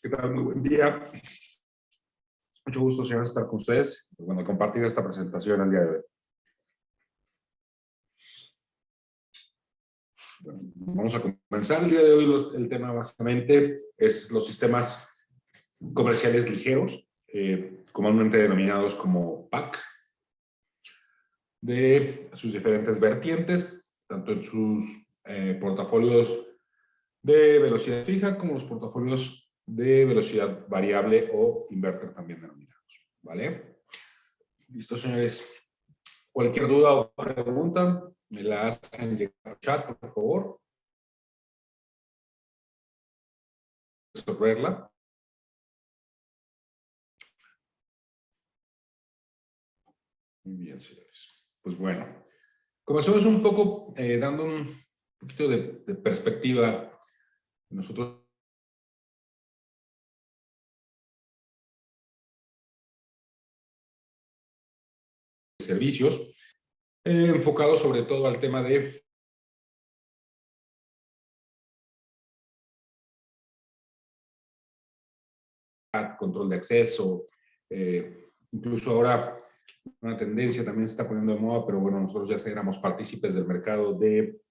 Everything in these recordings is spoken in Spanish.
¿Qué tal? Muy buen día. Mucho gusto, señores, estar con ustedes. Bueno, compartir esta presentación el día de hoy. Bueno, vamos a comenzar. El día de hoy el tema básicamente es los sistemas comerciales ligeros, comúnmente denominados como PAC, de sus diferentes vertientes, tanto en sus portafolios de velocidad fija como los portafolios de velocidad variable o inverter también denominados. ¿Vale? Listo, señores. Cualquier duda o pregunta, me la hacen llegar al chat, por favor. Resolverla. Muy bien, señores. Pues bueno, comenzamos un poco dando un poquito de perspectiva. Nosotros servicios, enfocados sobre todo al tema de control de acceso, incluso ahora una tendencia también se está poniendo de moda, pero bueno, nosotros ya éramos partícipes del mercado de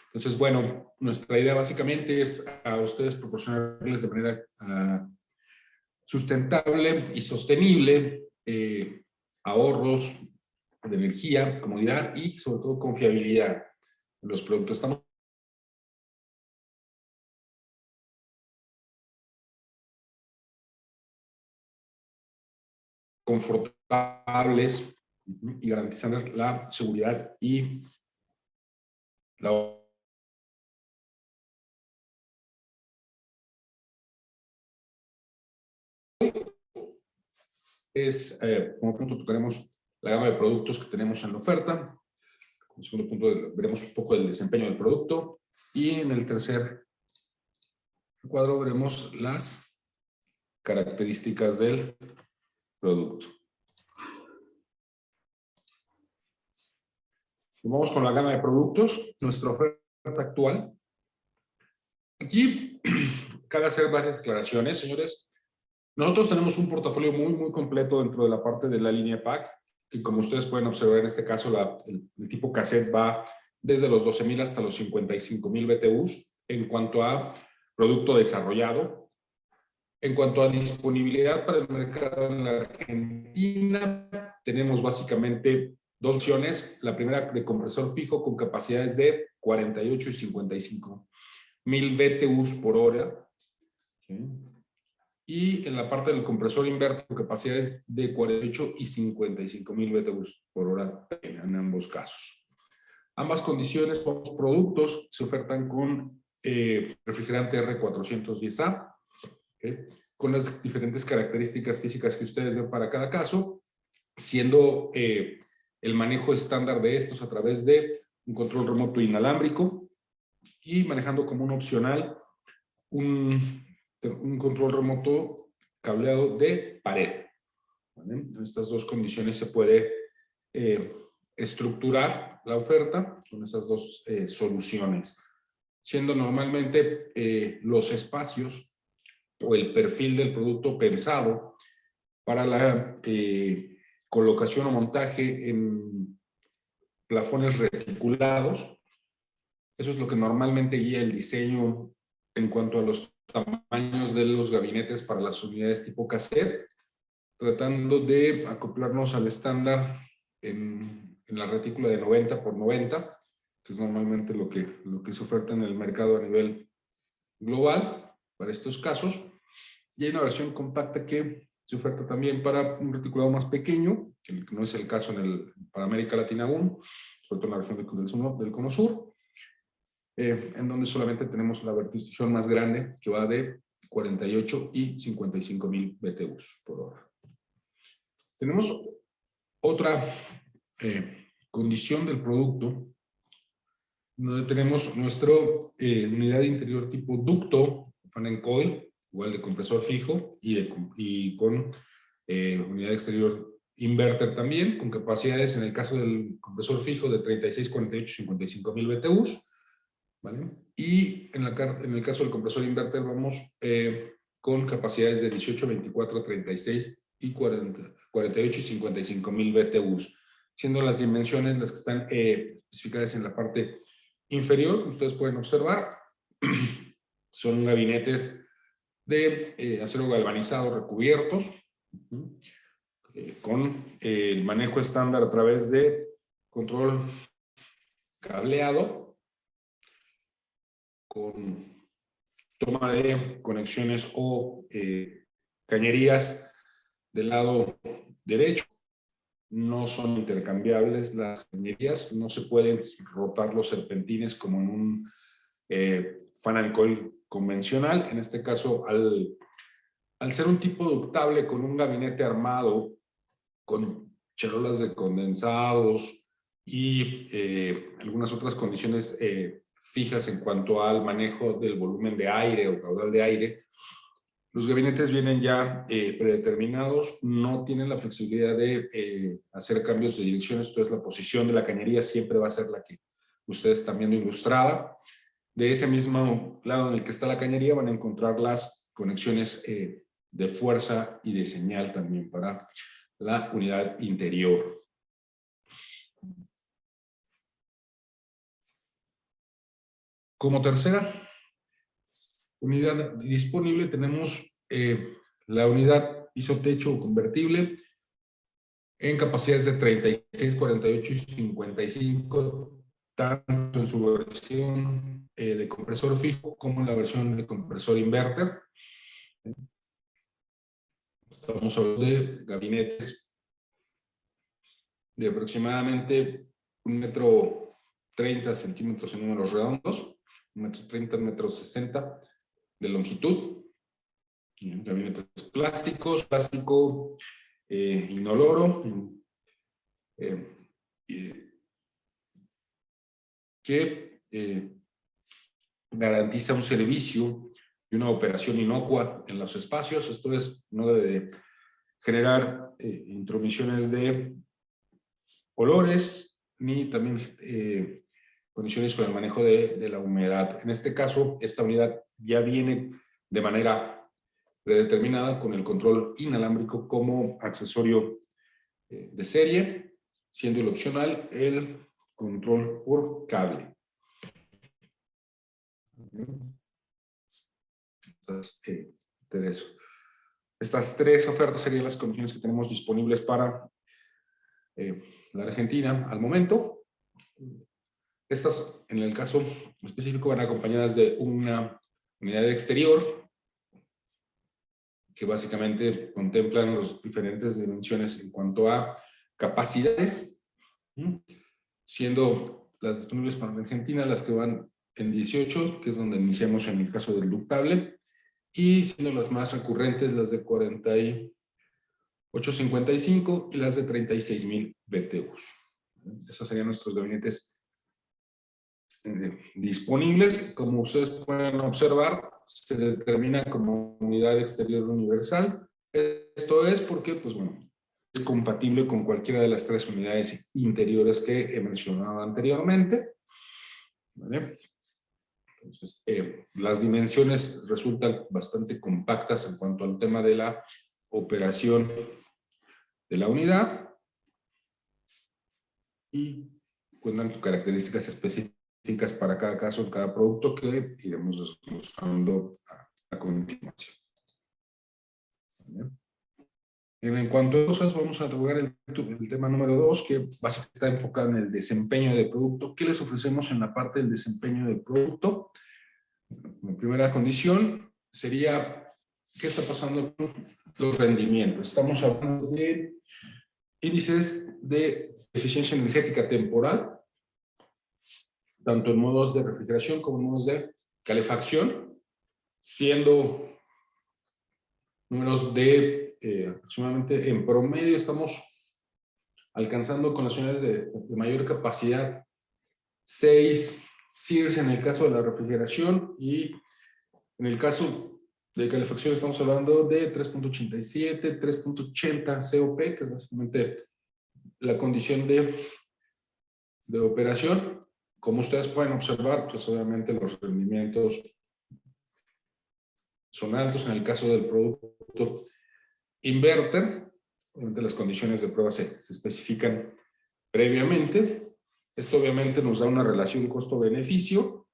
entonces, bueno, nuestra idea básicamente es a ustedes proporcionarles de manera sustentable y sostenible ahorros de energía, comodidad y sobre todo confiabilidad en los productos. Estamos confortables y garantizando la seguridad y la como punto tocaremos la gama de productos que tenemos en la oferta. En el segundo punto veremos un poco del desempeño del producto y en el tercer cuadro veremos las características del producto. Vamos con la gama de productos, nuestra oferta actual. Aquí cabe hacer varias aclaraciones, señores. Nosotros tenemos un portafolio muy completo dentro de la parte de la línea PAC, que como ustedes pueden observar en este caso, el tipo cassette va desde los 12,000 hasta los 55,000 BTUs en cuanto a producto desarrollado. En cuanto a disponibilidad para el mercado en la Argentina, tenemos básicamente dos opciones. La primera de compresor fijo con capacidades de 48 y 55,000 BTUs por hora. ¿Sí? Y en la parte del compresor inverter con capacidades de 48 y 55,000 BTUs por hora en ambos casos. Ambas condiciones, ambos productos se ofertan con refrigerante R410A. ¿Okay? Con las diferentes características físicas que ustedes ven para cada caso, siendo el manejo estándar de estos a través de un control remoto inalámbrico y manejando como un opcional un control remoto cableado de pared. ¿Vale? En estas dos condiciones se puede estructurar la oferta con esas dos soluciones, siendo normalmente los espacios o el perfil del producto pensado para la colocación o montaje en plafones reticulados. Eso es lo que normalmente guía el diseño en cuanto a los tamaños de los gabinetes para las unidades tipo cassette, tratando de acoplarnos al estándar en la retícula de 90 por 90, que es normalmente lo que se oferta en el mercado a nivel global para estos casos. Y hay una versión compacta que se oferta también para un reticulado más pequeño, que no es el caso para América Latina aún, sobre todo en la región del Cono Sur, en donde solamente tenemos la vertición más grande, que va de 48 y 55,000 BTUs por hora. Tenemos otra condición del producto, donde tenemos nuestra unidad de interior tipo ducto, fan and coil, igual de compresor fijo y con unidad exterior inverter también, con capacidades en el caso del compresor fijo de 36, 48, 55 mil BTUs, ¿vale? Y en el caso del compresor inverter vamos con capacidades de 18, 24, 36 y 40, 48 y 55 mil BTUs, siendo las dimensiones las que están especificadas en la parte inferior, como ustedes pueden observar. Son gabinetes de acero galvanizado recubiertos, con el manejo estándar a través de control cableado, con toma de conexiones o cañerías del lado derecho. No son intercambiables las cañerías, no se pueden rotar los serpentines como en un fan and coil convencional. En este caso, al ser un tipo ductable con un gabinete armado, con charolas de condensados y algunas otras condiciones fijas en cuanto al manejo del volumen de aire o caudal de aire, los gabinetes vienen ya predeterminados, no tienen la flexibilidad de hacer cambios de dirección. Esto es, la posición de la cañería siempre va a ser la que ustedes están viendo ilustrada. De ese mismo lado en el que está la cañería van a encontrar las conexiones de fuerza y de señal también para la unidad interior. Como tercera unidad disponible tenemos la unidad piso-techo convertible en capacidades de 36, 48 y 55, tanto en su versión de compresor fijo como en la versión de compresor inverter. Estamos hablando de gabinetes de aproximadamente 1,30 m en números redondos, 1,30 m, 1,60 m de longitud. Gabinetes plásticos, plástico inoloro, que garantiza un servicio y una operación inocua en los espacios. Esto es, no debe generar intromisiones de olores ni también condiciones con el manejo de la humedad. En este caso, esta unidad ya viene de manera predeterminada con el control inalámbrico como accesorio de serie, siendo el opcional el control por cable. Estas tres ofertas serían las condiciones que tenemos disponibles para la Argentina al momento. Estas, en el caso específico, van acompañadas de una unidad de exterior que básicamente contemplan las diferentes dimensiones en cuanto a capacidades, siendo las disponibles para la Argentina las que van en 18, que es donde iniciamos en el caso del ductable, y siendo las más recurrentes las de 48.55 y las de 36.000 BTUs. Esos serían nuestros gabinetes disponibles. Como ustedes pueden observar, se determina como unidad exterior universal. Esto es porque, pues bueno, es compatible con cualquiera de las tres unidades interiores que he mencionado anteriormente. ¿Vale? Entonces, las dimensiones resultan bastante compactas en cuanto al tema de la operación de la unidad y cuentan con características específicas para cada caso, cada producto, que iremos desglosando a continuación. ¿Vale? En cuanto a cosas, vamos a tocar el tema número 2, que básicamente está enfocado en el desempeño del producto. ¿Qué les ofrecemos en la parte del desempeño del producto? La primera condición sería, ¿qué está pasando con los rendimientos? Estamos hablando de índices de eficiencia energética temporal, tanto en modos de refrigeración como en modos de calefacción, siendo números de aproximadamente, en promedio estamos alcanzando con las unidades de mayor capacidad 6 SIRS en el caso de la refrigeración, y en el caso de calefacción estamos hablando de 3.87, 3.80 COP, que es básicamente la condición de operación. Como ustedes pueden observar, pues obviamente los rendimientos son altos en el caso del producto inverter. Obviamente las condiciones de prueba se especifican previamente. Esto obviamente nos da una relación costo-beneficio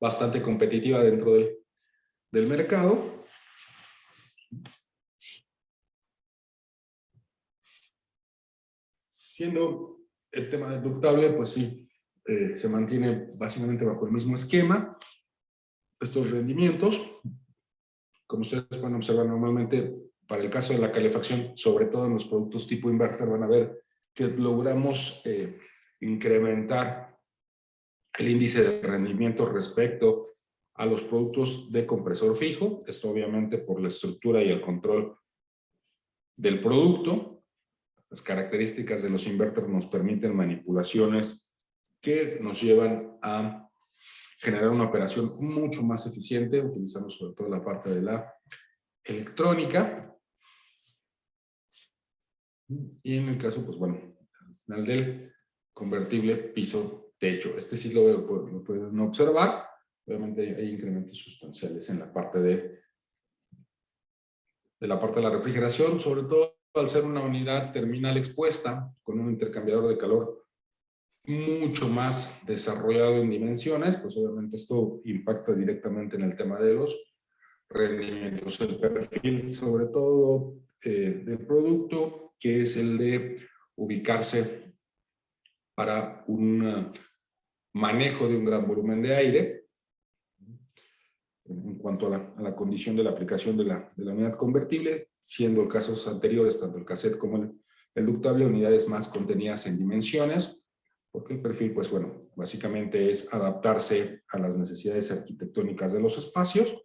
bastante competitiva dentro del mercado. Siendo el tema deductible, pues sí, se mantiene básicamente bajo el mismo esquema. Estos rendimientos, como ustedes pueden observar normalmente, para el caso de la calefacción, sobre todo en los productos tipo inverter, van a ver que logramos incrementar el índice de rendimiento respecto a los productos de compresor fijo. Esto obviamente por la estructura y el control del producto. Las características de los inverters nos permiten manipulaciones que nos llevan a generar una operación mucho más eficiente, utilizando sobre todo la parte de la electrónica. Y en el caso, pues bueno, al final del convertible piso-techo. Este sí lo pueden observar. Obviamente hay incrementos sustanciales en la parte de la refrigeración, sobre todo al ser una unidad terminal expuesta con un intercambiador de calor mucho más desarrollado en dimensiones, pues obviamente esto impacta directamente en el tema de los rendimientos. El perfil, sobre todo del producto, que es el de ubicarse para un manejo de un gran volumen de aire. En cuanto a la condición de la aplicación de la unidad convertible, siendo casos anteriores, tanto el cassette como el ductable, unidades más contenidas en dimensiones, porque el perfil, pues bueno, básicamente es adaptarse a las necesidades arquitectónicas de los espacios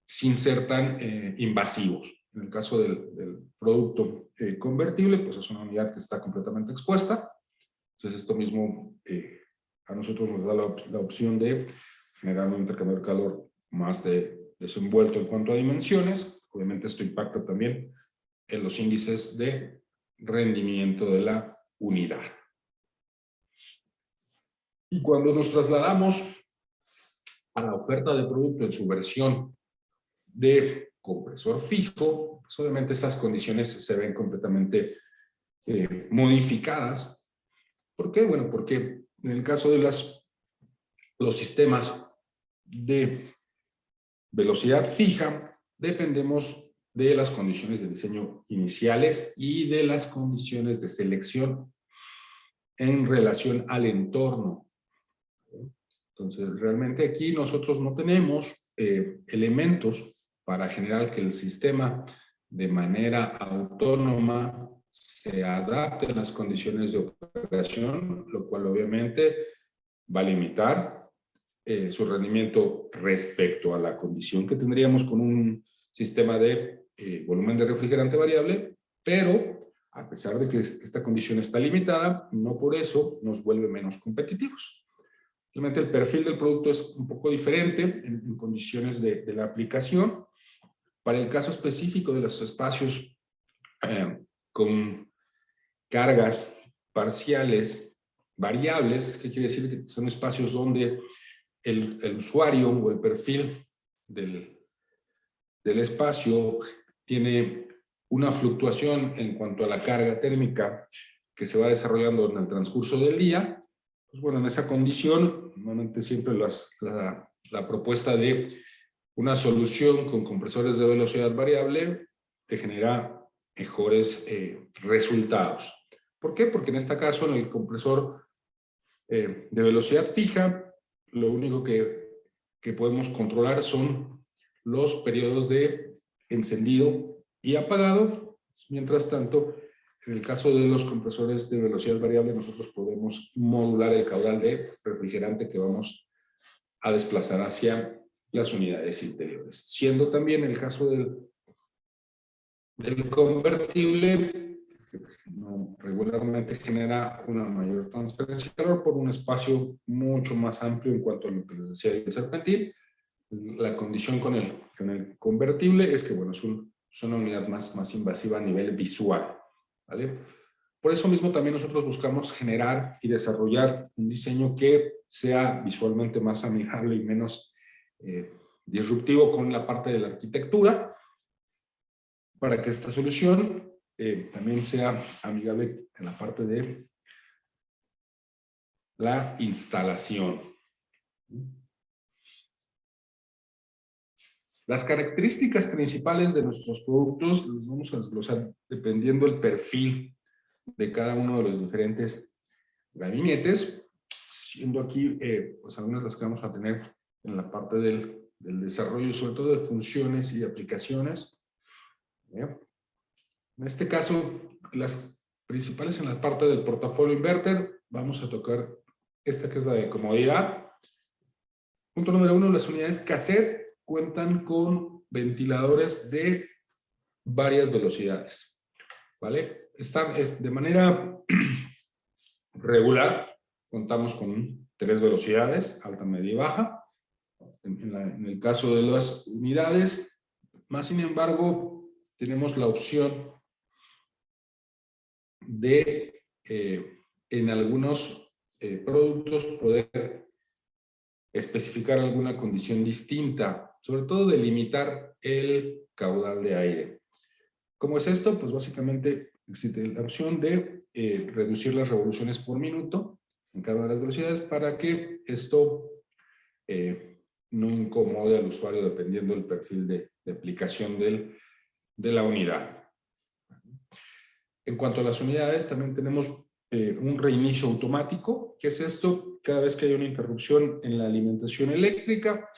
sin ser tan invasivos. En el caso del producto convertible, pues es una unidad que está completamente expuesta. Entonces esto mismo a nosotros nos da la opción de generar un intercambiador de calor más desenvuelto en cuanto a dimensiones. Obviamente esto impacta también en los índices de rendimiento de la unidad. Y cuando nos trasladamos a la oferta de producto en su versión de compresor fijo, pues obviamente estas condiciones se ven completamente modificadas. ¿Por qué? Bueno, porque en el caso de los sistemas de velocidad fija, dependemos de las condiciones de diseño iniciales y de las condiciones de selección en relación al entorno. Entonces, realmente aquí nosotros no tenemos elementos para generar que el sistema de manera autónoma se adapte a las condiciones de operación, lo cual obviamente va a limitar su rendimiento respecto a la condición que tendríamos con un sistema de volumen de refrigerante variable, pero a pesar de que esta condición está limitada, no por eso nos vuelve menos competitivos. Realmente el perfil del producto es un poco diferente en condiciones de la aplicación. Para el caso específico de los espacios con cargas parciales variables, ¿qué quiere decir? Que son espacios donde el usuario o el perfil del espacio tiene una fluctuación en cuanto a la carga térmica que se va desarrollando en el transcurso del día. Pues bueno, en esa condición, normalmente siempre la propuesta de una solución con compresores de velocidad variable te genera mejores resultados. ¿Por qué? Porque en este caso, en el compresor de velocidad fija, lo único que podemos controlar son los periodos de encendido y apagado. Mientras tanto, en el caso de los compresores de velocidad variable, nosotros podemos modular el caudal de refrigerante que vamos a desplazar hacia las unidades interiores. Siendo también el caso del convertible, que regularmente genera una mayor transferencia de calor por un espacio mucho más amplio en cuanto a lo que les decía del serpentil, La condición con el convertible es que, bueno, es una unidad más invasiva a nivel visual, ¿vale? Por eso mismo también nosotros buscamos generar y desarrollar un diseño que sea visualmente más amigable y menos disruptivo con la parte de la arquitectura, para que esta solución también sea amigable en la parte de la instalación. Las características principales de nuestros productos las vamos a desglosar dependiendo del perfil de cada uno de los diferentes gabinetes, siendo aquí pues algunas las que vamos a tener en la parte del desarrollo, sobre todo de funciones y de aplicaciones. En este caso, las principales en la parte del portafolio inverter, vamos a tocar esta que es la de comodidad. Punto número 1, las unidades cassette cuentan con ventiladores de varias velocidades, ¿vale? Están de manera regular, contamos con 3 velocidades, alta, media y baja. En el caso de las unidades, más sin embargo, tenemos la opción de, en algunos productos, poder especificar alguna condición distinta, sobre todo de limitar el caudal de aire. ¿Cómo es esto? Pues básicamente existe la opción de reducir las revoluciones por minuto en cada una de las velocidades para que esto no incomode al usuario dependiendo del perfil de aplicación de la unidad. En cuanto a las unidades, también tenemos un reinicio automático. ¿Qué es esto? Cada vez que hay una interrupción en la alimentación eléctrica,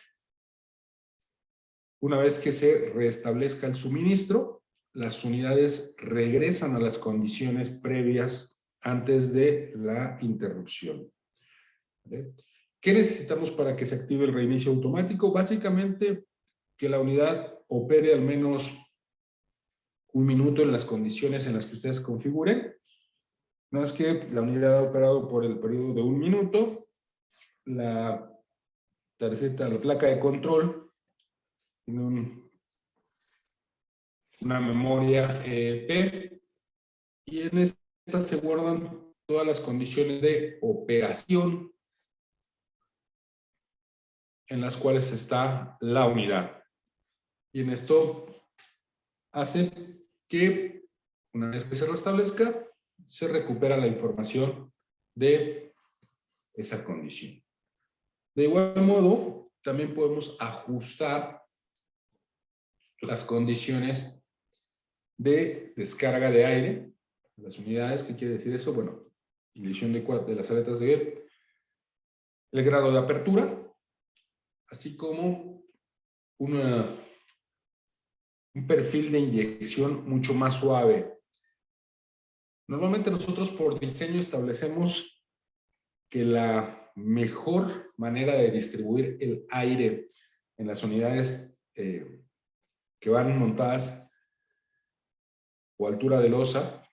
una vez que se restablezca el suministro, las unidades regresan a las condiciones previas antes de la interrupción. ¿Vale? ¿Qué necesitamos para que se active el reinicio automático? Básicamente, que la unidad opere al menos 1 minuto en las condiciones en las que ustedes configuren. Una vez que la unidad ha operado por el periodo de 1 minuto, la placa de control tiene una memoria P, y en esta se guardan todas las condiciones de operación en las cuales está la unidad. Y en esto hace que, una vez que se restablezca, se recupera la información de esa condición. De igual modo, también podemos ajustar las condiciones de descarga de aire, las unidades. ¿Qué quiere decir eso? Bueno, inyección de las aletas de aire, el grado de apertura, así como un perfil de inyección mucho más suave. Normalmente nosotros por diseño establecemos que la mejor manera de distribuir el aire en las unidades que van montadas o altura de losa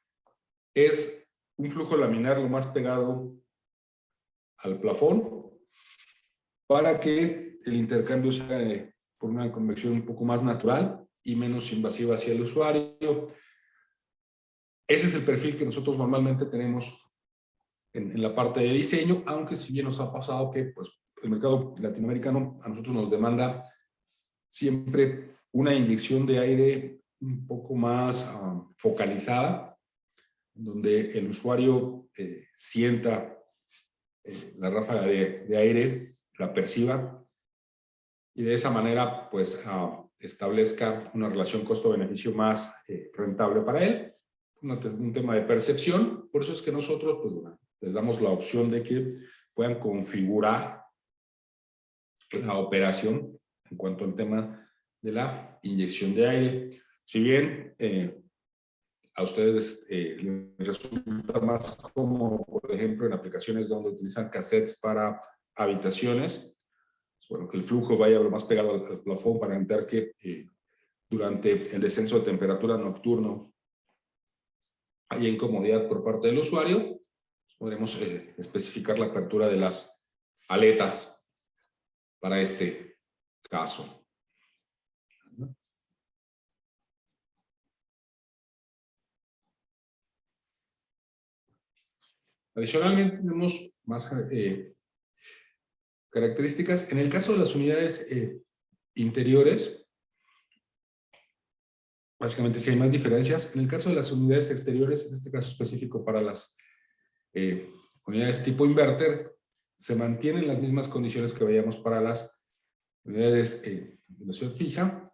es un flujo laminar lo más pegado al plafón para que el intercambio sea por una convección un poco más natural y menos invasiva hacia el usuario. Ese es el perfil que nosotros normalmente tenemos en la parte de diseño, aunque si bien nos ha pasado que pues, el mercado latinoamericano a nosotros nos demanda siempre una inyección de aire un poco más focalizada, donde el usuario sienta la ráfaga de aire, la perciba, y de esa manera pues establezca una relación costo-beneficio más rentable para él. Un tema de percepción. Por eso es que nosotros pues, bueno, les damos la opción de que puedan configurar la operación en cuanto al tema de la inyección de aire. Si bien a ustedes les resulta más cómodo, por ejemplo, en aplicaciones donde utilizan cassettes para habitaciones, bueno, que el flujo vaya lo más pegado al plafón para evitar que durante el descenso de temperatura nocturno haya incomodidad por parte del usuario, podremos especificar la apertura de las aletas para este caso. Adicionalmente, tenemos más características. En el caso de las unidades interiores, básicamente sí hay más diferencias. En el caso de las unidades exteriores, en este caso específico para las unidades tipo inverter, se mantienen las mismas condiciones que veíamos para las unidades de velocidad fija,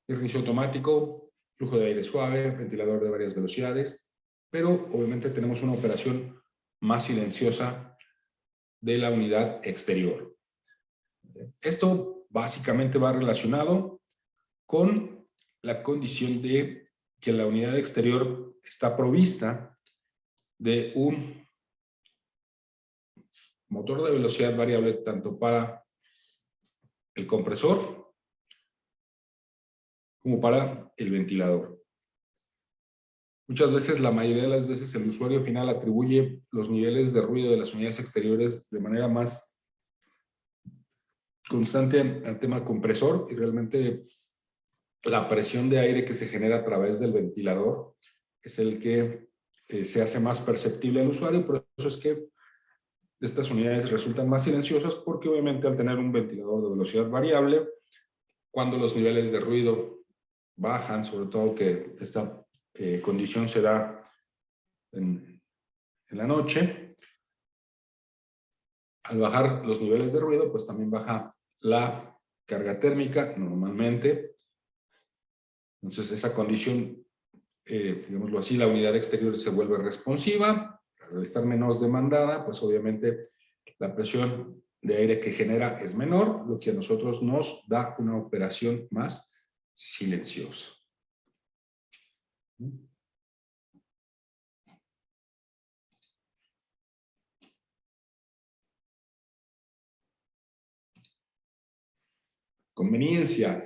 inicio automático, flujo de aire suave, ventilador de varias velocidades, pero obviamente tenemos una operación más silenciosa de la unidad exterior. Esto básicamente va relacionado con la condición de que la unidad exterior está provista de un motor de velocidad variable tanto para el compresor como para el ventilador. Muchas veces, la mayoría de las veces, el usuario final atribuye los niveles de ruido de las unidades exteriores de manera más constante al tema compresor, y realmente la presión de aire que se genera a través del ventilador es el que se hace más perceptible al usuario. Por eso es que estas unidades resultan más silenciosas, porque obviamente al tener un ventilador de velocidad variable, cuando los niveles de ruido bajan, sobre todo que esta condición se da en la noche, al bajar los niveles de ruido, pues también baja la carga térmica normalmente. Entonces esa condición, digámoslo así, la unidad exterior se vuelve responsiva. Al estar menos demandada, pues obviamente la presión de aire que genera es menor, lo que a nosotros nos da una operación más silenciosa. Conveniencia.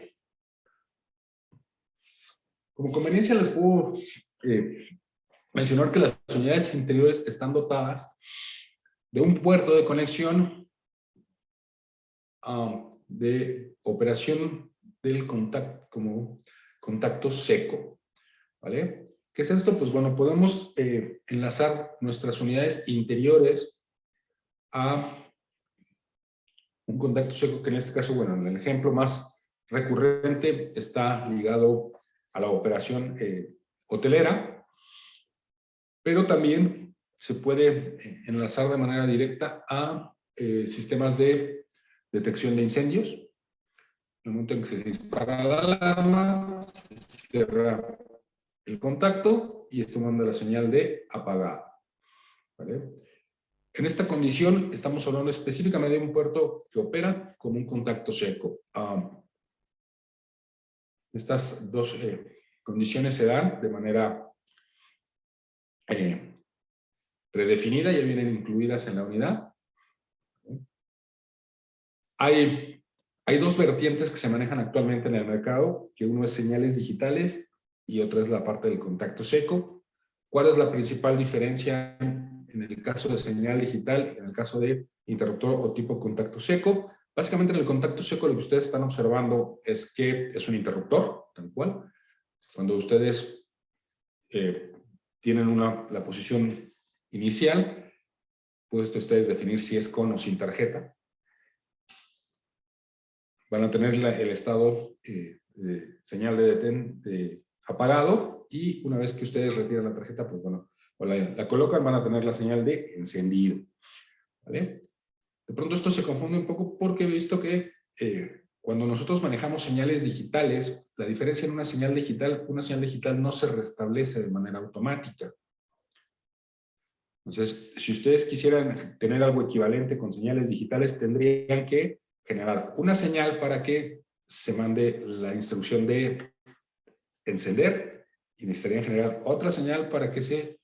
Como conveniencia les puedo mencionar que las unidades interiores están dotadas de un puerto de conexión de operación del contacto, como contacto seco, ¿vale? ¿Qué es esto? Pues bueno, podemos enlazar nuestras unidades interiores a un contacto seco, que en este caso, bueno, en el ejemplo más recurrente está ligado a la operación hotelera, pero también se puede enlazar de manera directa a sistemas de detección de incendios. En el momento en que se dispara la alarma, se cierra el contacto y esto manda la señal de apagado, ¿vale? En esta condición estamos hablando específicamente de un puerto que opera como un contacto seco. Estas dos condiciones se dan de manera predefinida, ya vienen incluidas en la unidad. Hay dos vertientes que se manejan actualmente en el mercado, que uno es señales digitales y otra es la parte del contacto seco. ¿Cuál es la principal diferencia en el caso de señal digital, en el caso de interruptor o tipo contacto seco? Básicamente en el contacto seco lo que ustedes están observando es que es un interruptor, tal cual. Cuando ustedes tienen la posición inicial, pueden ustedes definir si es con o sin tarjeta. Van a tener el estado de señal de detén apagado, y una vez que ustedes retiran la tarjeta, pues bueno, o la colocan, van a tener la señal de encendido, ¿vale? De pronto esto se confunde un poco porque he visto que cuando nosotros manejamos señales digitales, la diferencia en una señal digital no se restablece de manera automática. Entonces, si ustedes quisieran tener algo equivalente con señales digitales, tendrían que generar una señal para que se mande la instrucción de encender, y necesitarían generar otra señal para que se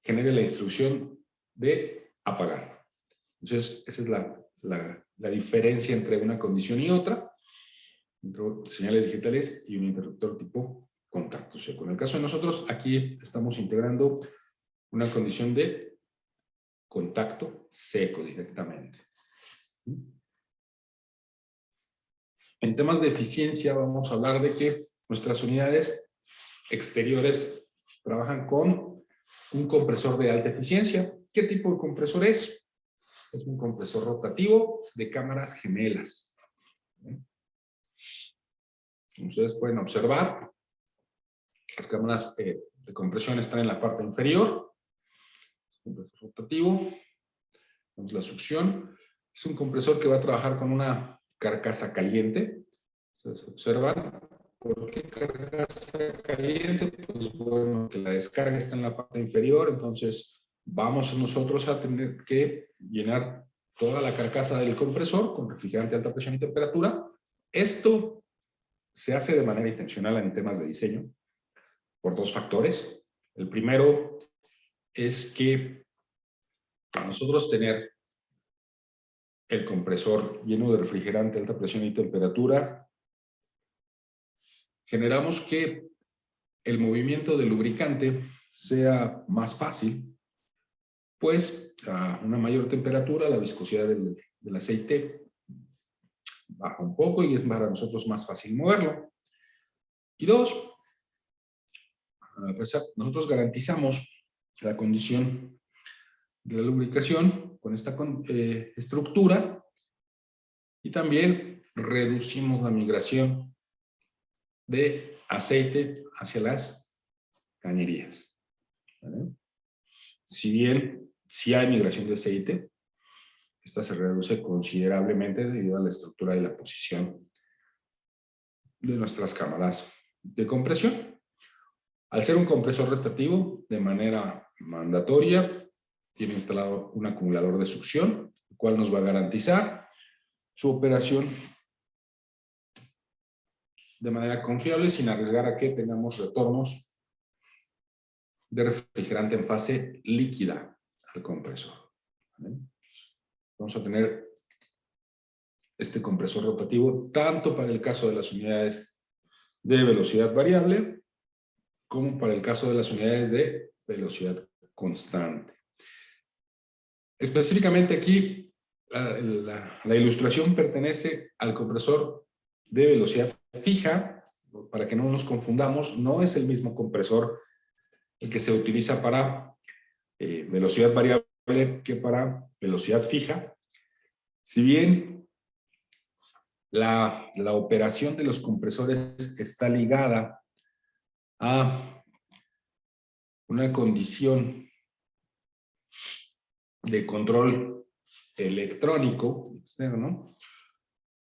genere la instrucción de apagar. Entonces, esa es la diferencia entre una condición y otra, entre señales digitales y un interruptor tipo contacto seco. En el caso de nosotros, aquí estamos integrando una condición de contacto seco directamente. En temas de eficiencia vamos a hablar de que nuestras unidades exteriores trabajan con un compresor de alta eficiencia. ¿Qué tipo de compresor es? Es un compresor rotativo de cámaras gemelas. Como ustedes pueden observar, las cámaras de compresión están en la parte inferior. Compresor rotativo. Vemos la succión. Es un compresor que va a trabajar con una carcasa caliente. Ustedes observan. ¿Por qué carcasa caliente? Pues bueno, que la descarga está en la parte inferior, entonces vamos nosotros a tener que llenar toda la carcasa del compresor con refrigerante de alta presión y temperatura. Esto se hace de manera intencional en temas de diseño por dos factores. El primero es que para nosotros tener el compresor lleno de refrigerante de alta presión y temperatura, generamos que el movimiento del lubricante sea más fácil, pues a una mayor temperatura la viscosidad del aceite baja un poco y es para nosotros más fácil moverlo. Y dos, pues nosotros garantizamos la condición de la lubricación con esta estructura y también reducimos la migración de aceite hacia las cañerías. ¿Vale? Si bien sí hay migración de aceite, esta se reduce considerablemente debido a la estructura y la posición de nuestras cámaras de compresión. Al ser un compresor rotativo, de manera mandatoria, tiene instalado un acumulador de succión, el cual nos va a garantizar su operación de manera confiable sin arriesgar a que tengamos retornos de refrigerante en fase líquida al compresor. ¿Vale? Vamos a tener este compresor rotativo tanto para el caso de las unidades de velocidad variable como para el caso de las unidades de velocidad constante. Específicamente aquí, la ilustración pertenece al compresor de velocidad fija. Para que no nos confundamos, no es el mismo compresor el que se utiliza para velocidad variable que para velocidad fija. Si bien la operación de los compresores está ligada a una condición de control electrónico externo,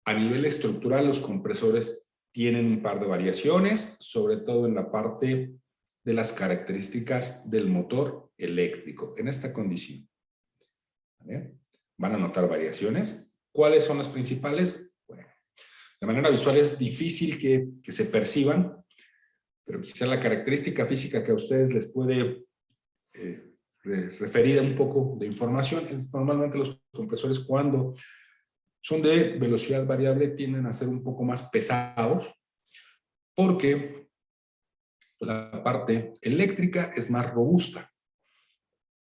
a nivel estructural los compresores tienen un par de variaciones, sobre todo en la parte de las características del motor eléctrico, en esta condición. ¿Vale? Van a notar variaciones. ¿Cuáles son las principales? Bueno, de manera visual es difícil que se perciban, pero quizá la característica física que a ustedes les puede referir a un poco de información es normalmente los compresores cuando son de velocidad variable tienden a ser un poco más pesados porque la parte eléctrica es más robusta.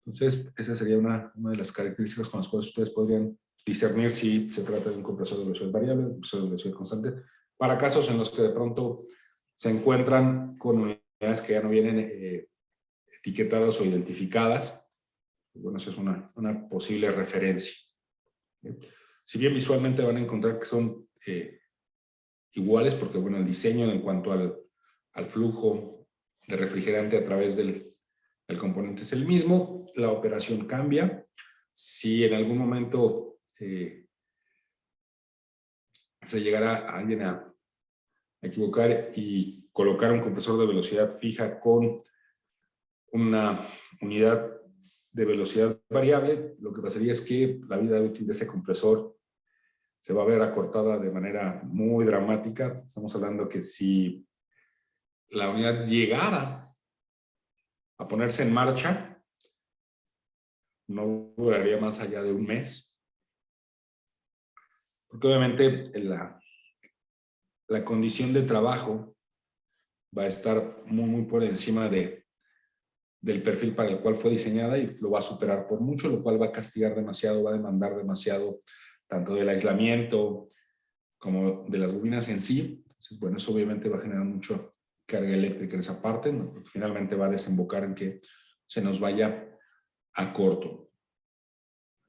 Entonces, esa sería una de las características con las cuales ustedes podrían discernir si se trata de un compresor de velocidad variable o un compresor de velocidad constante, para casos en los que de pronto se encuentran con unidades que ya no vienen etiquetadas o identificadas. Bueno, eso es una posible referencia. Si bien visualmente van a encontrar que son iguales, porque bueno, el diseño en cuanto al flujo de refrigerante a través del componente es el mismo, la operación cambia. Si en algún momento se llegara a alguien a equivocar y colocar un compresor de velocidad fija con una unidad de velocidad variable, lo que pasaría es que la vida útil de ese compresor se va a ver acortada de manera muy dramática. Estamos hablando que si la unidad llegara a ponerse en marcha, no duraría más allá de un mes. Porque obviamente la condición de trabajo va a estar muy por encima del perfil para el cual fue diseñada y lo va a superar por mucho, lo cual va a castigar demasiado, va a demandar demasiado tanto del aislamiento como de las bobinas en sí. Entonces, bueno, eso obviamente va a generar mucha carga eléctrica en esa parte, ¿no? Porque finalmente va a desembocar en que se nos vaya a corto,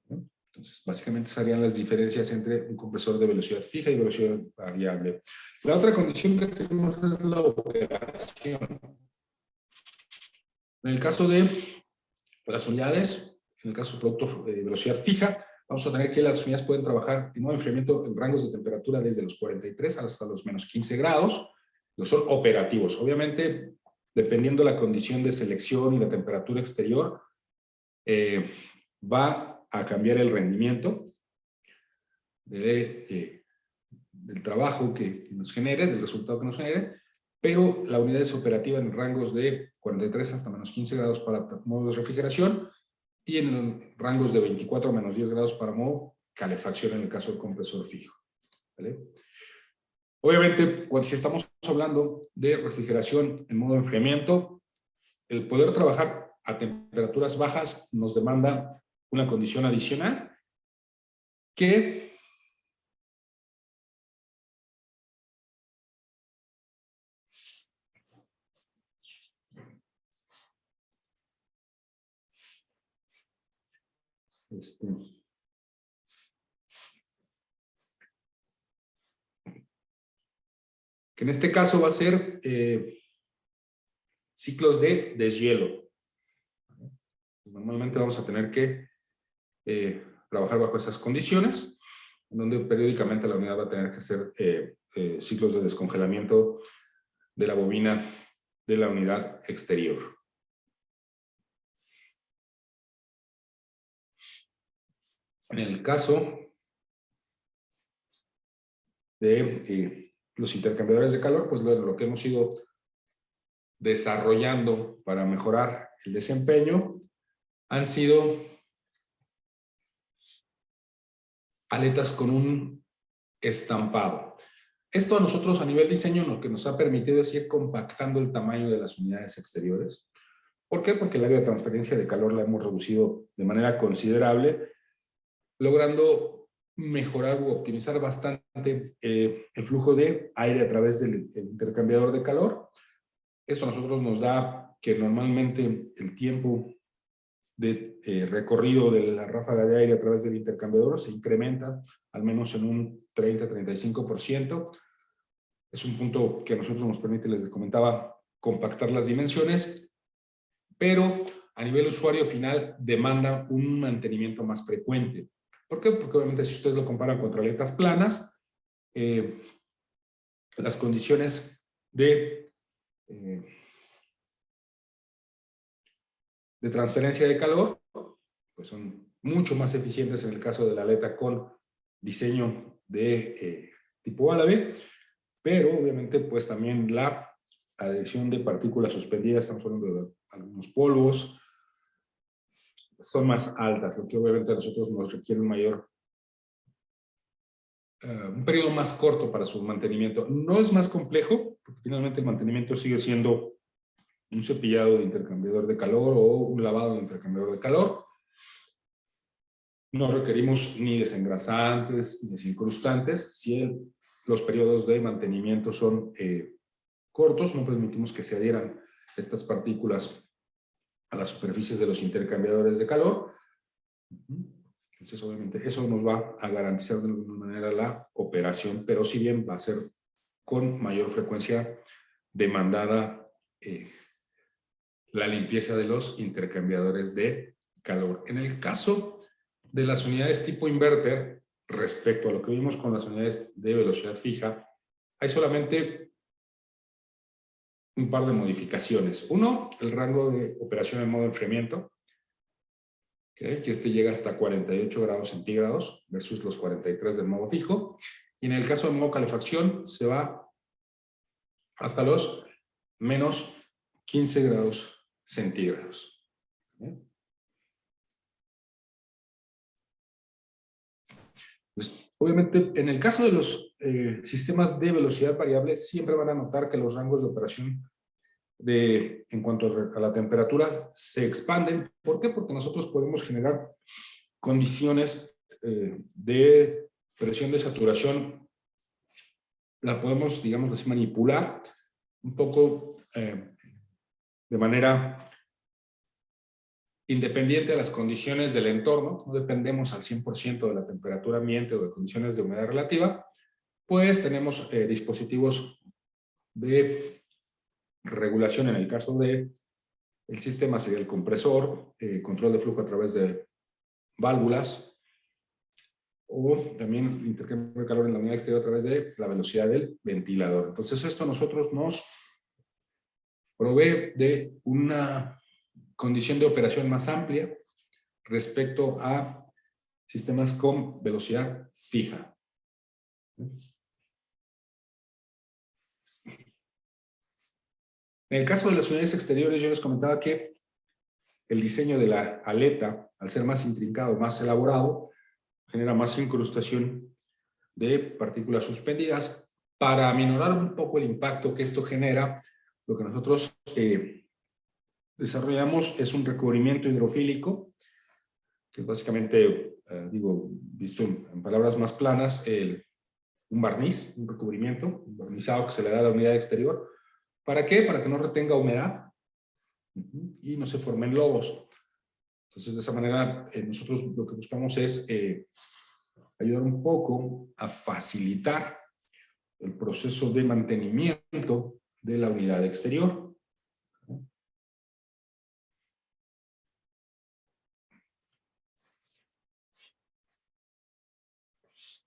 ¿no? Entonces, básicamente serían las diferencias entre un compresor de velocidad fija y velocidad variable. La otra condición que tenemos es la operación. En el caso de las unidades, en el caso del producto de velocidad fija, vamos a tener que las unidades pueden trabajar en modo de enfriamiento en rangos de temperatura desde los 43 hasta los menos 15 grados. Los son operativos. Obviamente, dependiendo de la condición de selección y la temperatura exterior, va a cambiar el rendimiento del trabajo que nos genere, del resultado que nos genere, pero la unidad es operativa en rangos de 43 hasta menos 15 grados para modo de refrigeración y en rangos de 24 a menos 10 grados para modo calefacción en el caso del compresor fijo, ¿vale? Obviamente, si estamos hablando de refrigeración en modo enfriamiento, el poder trabajar a temperaturas bajas nos demanda una condición adicional que en este caso va a ser ciclos de deshielo. Normalmente vamos a tener que trabajar bajo esas condiciones, donde periódicamente la unidad va a tener que hacer ciclos de descongelamiento de la bobina de la unidad exterior. En el caso de los intercambiadores de calor, pues lo que hemos ido desarrollando para mejorar el desempeño han sido aletas con un estampado. Esto a nosotros a nivel diseño lo que nos ha permitido es ir compactando el tamaño de las unidades exteriores. ¿Por qué? Porque el área de transferencia de calor la hemos reducido de manera considerable, logrando mejorar u optimizar bastante el flujo de aire a través del intercambiador de calor. Esto a nosotros nos da que normalmente el tiempo de recorrido de la ráfaga de aire a través del intercambiador se incrementa al menos en un 30-35%. Es un punto que a nosotros nos permite, les comentaba, compactar las dimensiones, pero a nivel usuario final demanda un mantenimiento más frecuente. ¿Por qué? Porque obviamente si ustedes lo comparan con aletas planas, las condiciones de transferencia de calor pues son mucho más eficientes en el caso de la aleta con diseño de tipo árabe, pero obviamente pues también la adhesión de partículas suspendidas, estamos hablando de algunos polvos, son más altas, lo que obviamente a nosotros nos requiere un periodo más corto para su mantenimiento. No es más complejo, porque finalmente el mantenimiento sigue siendo un cepillado de intercambiador de calor o un lavado de intercambiador de calor. No requerimos ni desengrasantes ni desincrustantes. Si los periodos de mantenimiento son cortos, no permitimos que se adhieran estas partículas a las superficies de los intercambiadores de calor. Entonces, obviamente, eso nos va a garantizar de alguna manera la operación, pero si bien va a ser con mayor frecuencia demandada la limpieza de los intercambiadores de calor. En el caso de las unidades tipo inverter, respecto a lo que vimos con las unidades de velocidad fija, hay solamente un par de modificaciones. Uno, el rango de operación en modo enfriamiento, que este llega hasta 48 grados centígrados versus los 43 del modo fijo. Y en el caso de modo calefacción, se va hasta los menos 15 grados centígrados. Pues, obviamente, en el caso de los sistemas de velocidad variable, siempre van a notar que los rangos de operación en cuanto a la temperatura se expanden. ¿Por qué? Porque nosotros podemos generar condiciones de presión de saturación la podemos, digamos así, manipular un poco de manera independiente de las condiciones del entorno. No dependemos al 100% de la temperatura ambiente o de condiciones de humedad relativa. Pues tenemos dispositivos de regulación. En el caso de el sistema sería el compresor, control de flujo a través de válvulas, o también intercambio de calor en la unidad exterior a través de la velocidad del ventilador. Entonces esto a nosotros nos provee de una condición de operación más amplia respecto a sistemas con velocidad fija. En el caso de las unidades exteriores, yo les comentaba que el diseño de la aleta, al ser más intrincado, más elaborado, genera más incrustación de partículas suspendidas. Para aminorar un poco el impacto que esto genera, lo que nosotros desarrollamos es un recubrimiento hidrofílico, que es básicamente, visto en palabras más planas, un barniz, un recubrimiento, un barnizado que se le da a la unidad exterior. ¿Para qué? Para que no retenga humedad y no se formen lobos. Entonces, de esa manera, nosotros lo que buscamos es ayudar un poco a facilitar el proceso de mantenimiento de la unidad exterior.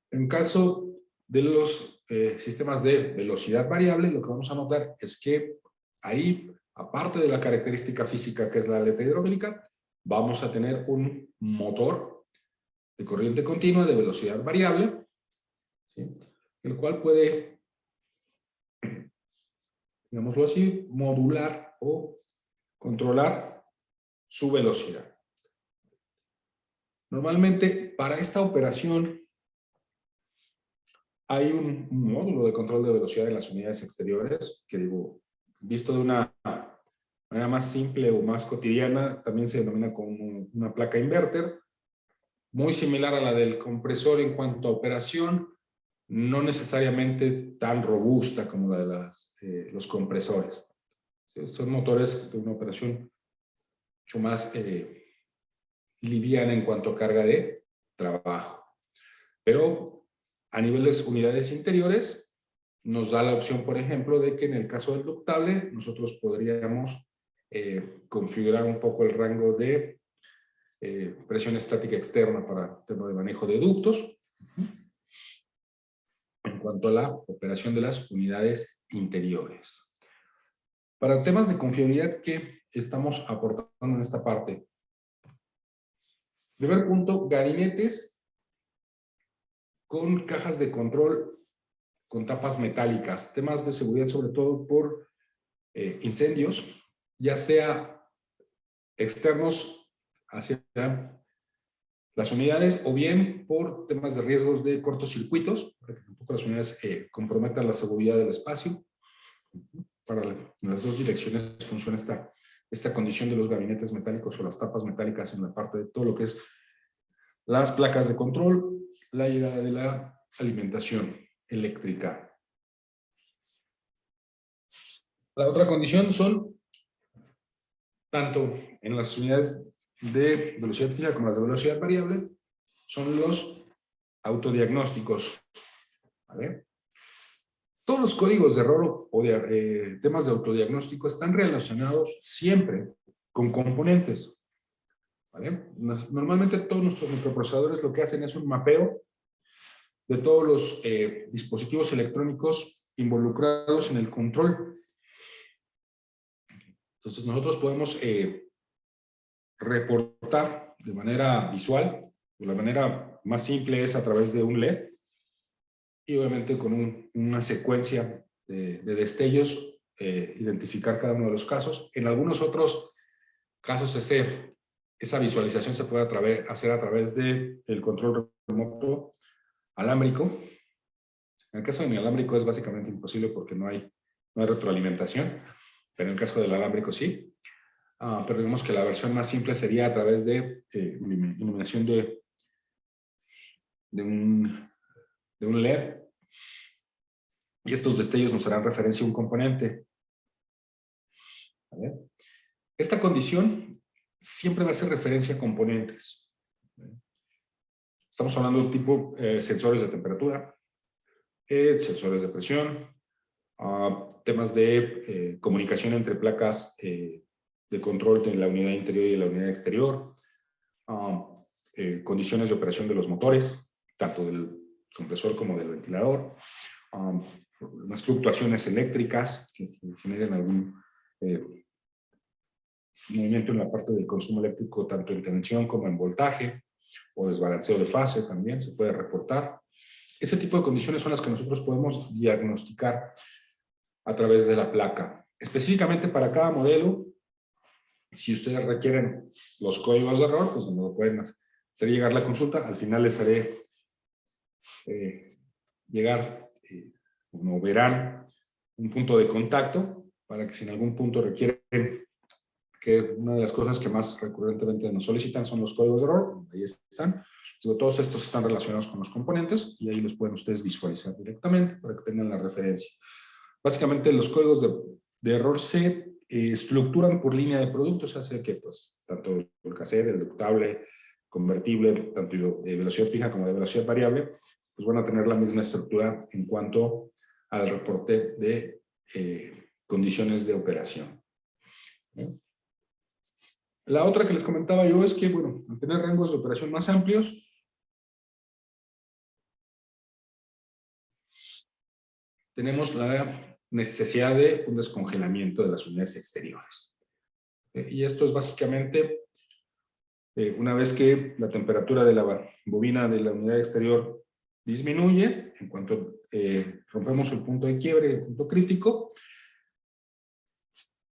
En caso de los sistemas de velocidad variable, lo que vamos a notar es que ahí, aparte de la característica física que es la aleta hidráulica, vamos a tener un motor de corriente continua de velocidad variable, ¿sí?, el cual puede, digámoslo así, modular o controlar su velocidad. Normalmente, para esta operación, hay un módulo de control de velocidad en las unidades exteriores, que visto de una manera más simple o más cotidiana, también se denomina como una placa inverter, muy similar a la del compresor en cuanto a operación, no necesariamente tan robusta como la de los compresores. Son motores de una operación mucho más liviana en cuanto a carga de trabajo. Pero a niveles unidades interiores, nos da la opción, por ejemplo, de que en el caso del ductable, nosotros podríamos configurar un poco el rango de presión estática externa para el tema de manejo de ductos, en cuanto a la operación de las unidades interiores. Para temas de confiabilidad, ¿qué estamos aportando en esta parte? Primer punto, gabinetes con cajas de control con tapas metálicas, temas de seguridad sobre todo por incendios, ya sea externos hacia las unidades o bien por temas de riesgos de cortocircuitos, para que tampoco las unidades comprometan la seguridad del espacio. Para las dos direcciones funciona esta condición de los gabinetes metálicos o las tapas metálicas en la parte de todo lo que es las placas de control, la llegada de la alimentación eléctrica. La otra condición son, tanto en las unidades de velocidad fija como las de velocidad variable, son los autodiagnósticos. ¿Vale? Todos los códigos de error o de temas de autodiagnóstico están relacionados siempre con componentes. ¿Vale? Normalmente todos nuestros microprocesadores lo que hacen es un mapeo de todos los dispositivos electrónicos involucrados en el control. Entonces nosotros podemos reportar de manera visual, de la manera más simple es a través de un LED y obviamente con una secuencia de destellos, identificar cada uno de los casos. En algunos otros casos esa visualización se puede hacer a través del control remoto alámbrico. En el caso del inalámbrico es básicamente imposible porque no hay retroalimentación, pero en el caso del alámbrico sí. Pero digamos que la versión más simple sería a través de iluminación de un LED. y estos destellos nos harán referencia a un componente. ¿Vale? Esta condición siempre va a hacer referencia a componentes. Estamos hablando de tipo sensores de temperatura, sensores de presión, temas de comunicación entre placas de control de la unidad interior y de la unidad exterior, condiciones de operación de los motores, tanto del compresor como del ventilador, unas fluctuaciones eléctricas que generen algún movimiento en la parte del consumo eléctrico, tanto en tensión como en voltaje, o desbalanceo de fase también se puede reportar. Ese tipo de condiciones son las que nosotros podemos diagnosticar a través de la placa. Específicamente para cada modelo, si ustedes requieren los códigos de error, pues me lo pueden hacer llegar la consulta. Al final les haré llegar, como verán, un punto de contacto para que si en algún punto requieren, que es una de las cosas que más recurrentemente nos solicitan, son los códigos de error. Ahí están. Todos estos están relacionados con los componentes y ahí los pueden ustedes visualizar directamente para que tengan la referencia. Básicamente los códigos de error se estructuran por línea de productos, hace que pues, tanto el cassette, el deductible, convertible, tanto de velocidad fija como de velocidad variable, pues van a tener la misma estructura en cuanto al reporte de condiciones de operación. ¿Sí? La otra que les comentaba yo es que, bueno, al tener rangos de operación más amplios, tenemos la necesidad de un descongelamiento de las unidades exteriores. Y esto es básicamente, una vez que la temperatura de la bobina de la unidad exterior disminuye, en cuanto rompemos el punto de quiebre, el punto crítico,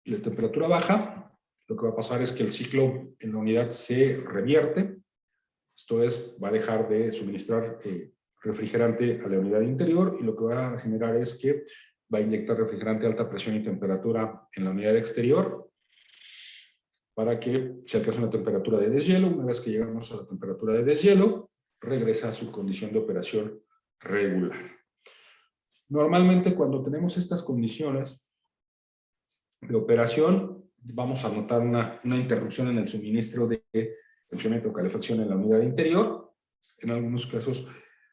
y la temperatura baja, lo que va a pasar es que el ciclo en la unidad se revierte. Esto es, va a dejar de suministrar refrigerante a la unidad interior y lo que va a generar es que va a inyectar refrigerante a alta presión y temperatura en la unidad exterior para que se alcance una temperatura de deshielo. Una vez que llegamos a la temperatura de deshielo, regresa a su condición de operación regular. Normalmente cuando tenemos estas condiciones de operación, vamos a notar una interrupción en el suministro de enfriamiento o calefacción en la unidad interior. En algunos casos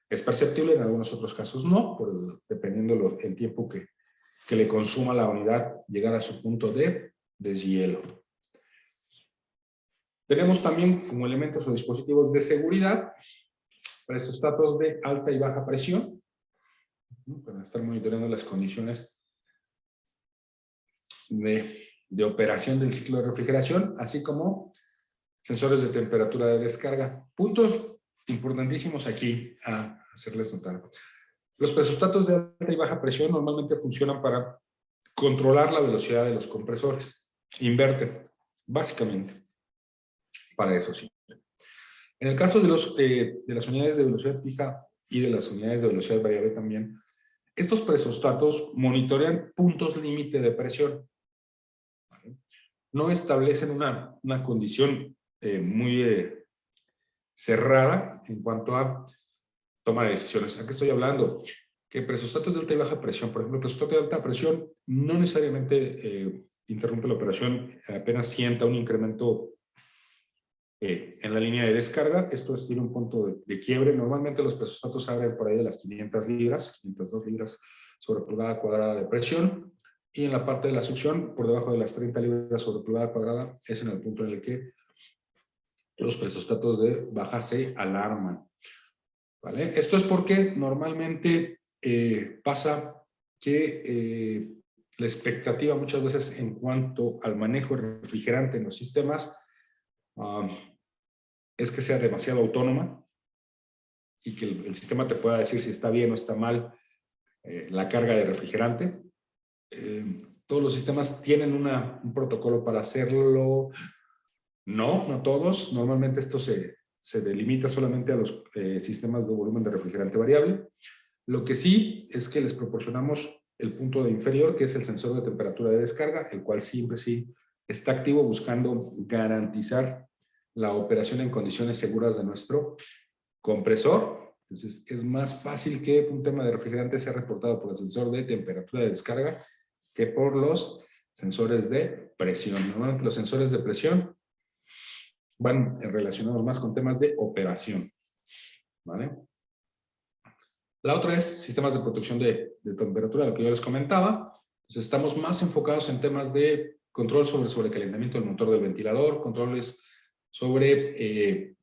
es perceptible, en algunos otros casos no, dependiendo el tiempo que le consuma la unidad llegar a su punto de deshielo. Tenemos también como elementos o dispositivos de seguridad presostatos de alta y baja presión para estar monitoreando las condiciones de operación del ciclo de refrigeración, así como sensores de temperatura de descarga. Puntos importantísimos aquí a hacerles notar. Los presostatos de alta y baja presión normalmente funcionan para controlar la velocidad de los compresores. Inverten, básicamente, para eso sí. En el caso de las unidades de velocidad fija y de las unidades de velocidad variable también, estos presostatos monitorean puntos límite de presión. No establecen una condición muy cerrada en cuanto a toma de decisiones. ¿A qué estoy hablando? Que presostatos de alta y baja presión, por ejemplo, el presostato de alta presión no necesariamente interrumpe la operación apenas sienta un incremento en la línea de descarga. Esto tiene un punto de quiebre. Normalmente los presostatos abren por ahí de las 500 libras, 502 libras sobre pulgada cuadrada de presión. Y en la parte de la succión, por debajo de las 30 libras sobre pulgada cuadrada, es en el punto en el que los presostatos de baja se alarman. ¿Vale? Esto es porque normalmente pasa que la expectativa muchas veces en cuanto al manejo de refrigerante en los sistemas es que sea demasiado autónoma y que el sistema te pueda decir si está bien o está mal la carga de refrigerante. Todos los sistemas tienen un protocolo para hacerlo. No todos. Normalmente esto se delimita solamente a los sistemas de volumen de refrigerante variable. Lo que sí es que les proporcionamos el punto de inferior, que es el sensor de temperatura de descarga, el cual siempre sí está activo buscando garantizar la operación en condiciones seguras de nuestro compresor. Entonces, es más fácil que un tema de refrigerante sea reportado por el sensor de temperatura de descarga que por los sensores de presión. Normalmente los sensores de presión van relacionados más con temas de operación, ¿vale? La otra es sistemas de protección de temperatura, lo que yo les comentaba. Entonces, estamos más enfocados en temas de control sobre sobrecalentamiento del motor del ventilador, controles sobre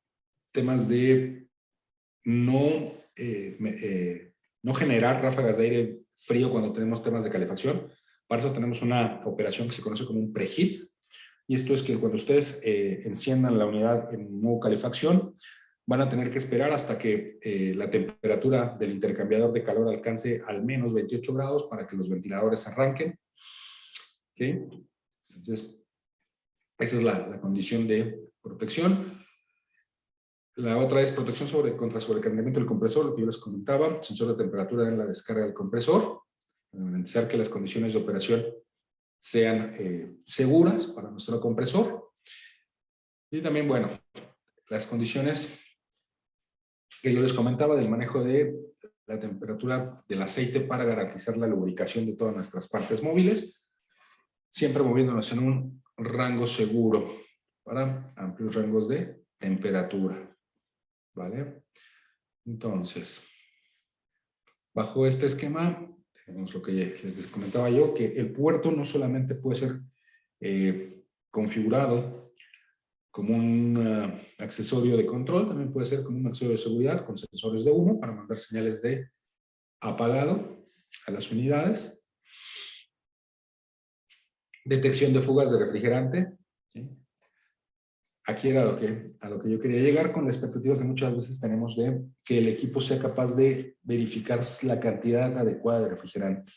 temas de no generar ráfagas de aire frío cuando tenemos temas de calefacción. Para eso tenemos una operación que se conoce como un preheat. Y esto es que cuando ustedes enciendan la unidad en modo calefacción, van a tener que esperar hasta que la temperatura del intercambiador de calor alcance al menos 28 grados para que los ventiladores arranquen. ¿Okay? Entonces, esa es la condición de protección. La otra es protección contra sobrecalentamiento del compresor, lo que yo les comentaba, sensor de temperatura en la descarga del compresor, para garantizar que las condiciones de operación sean seguras para nuestro compresor. Y también, bueno, las condiciones que yo les comentaba del manejo de la temperatura del aceite para garantizar la lubricación de todas nuestras partes móviles, siempre moviéndonos en un rango seguro para amplios rangos de temperatura. ¿Vale? Entonces, bajo este esquema, tenemos lo que les comentaba yo, que el puerto no solamente puede ser configurado como un accesorio de control, también puede ser como un accesorio de seguridad con sensores de humo para mandar señales de apagado a las unidades. Detección de fugas de refrigerante. ¿Sí? Aquí era a lo que yo quería llegar, con la expectativa que muchas veces tenemos de que el equipo sea capaz de verificar la cantidad adecuada de refrigerante.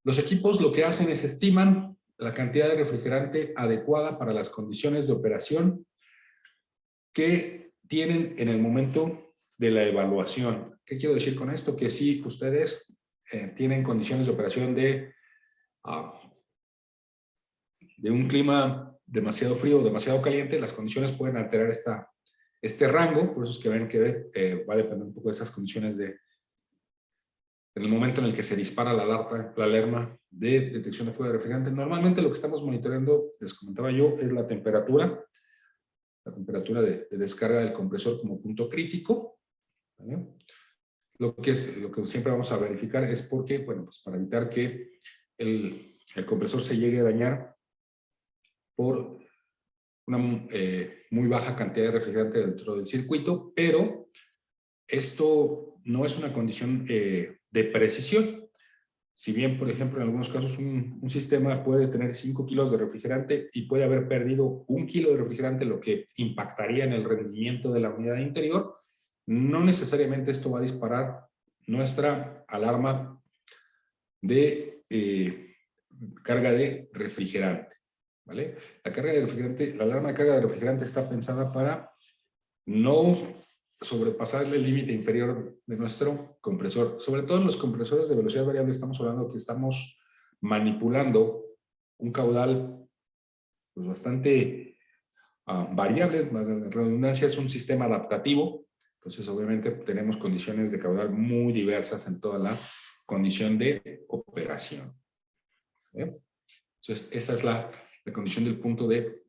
Los equipos lo que hacen es estiman la cantidad de refrigerante adecuada para las condiciones de operación que tienen en el momento de la evaluación. ¿Qué quiero decir con esto? Que si ustedes tienen condiciones de operación de un clima demasiado frío o demasiado caliente, las condiciones pueden alterar este rango, por eso es que ven que va a depender un poco de esas condiciones en el momento en el que se dispara la alarma de detección de fuga de refrigerante. Normalmente lo que estamos monitoreando, les comentaba yo, es la temperatura de descarga del compresor como punto crítico, ¿vale? Lo que siempre vamos a verificar es porque, bueno, pues para evitar que el compresor se llegue a dañar por una muy baja cantidad de refrigerante dentro del circuito, pero esto no es una condición de precisión. Si bien, por ejemplo, en algunos casos un sistema puede tener 5 kilos de refrigerante y puede haber perdido 1 kilo de refrigerante, lo que impactaría en el rendimiento de la unidad interior, no necesariamente esto va a disparar nuestra alarma de carga de refrigerante, ¿vale? La alarma de carga de refrigerante está pensada para no sobrepasar el límite inferior de nuestro compresor. Sobre todo en los compresores de velocidad variable estamos hablando que estamos manipulando un caudal pues, bastante variable. La redundancia es un sistema adaptativo. Entonces, obviamente, tenemos condiciones de caudal muy diversas en toda la condición de operación. Entonces, esa es la condición del punto de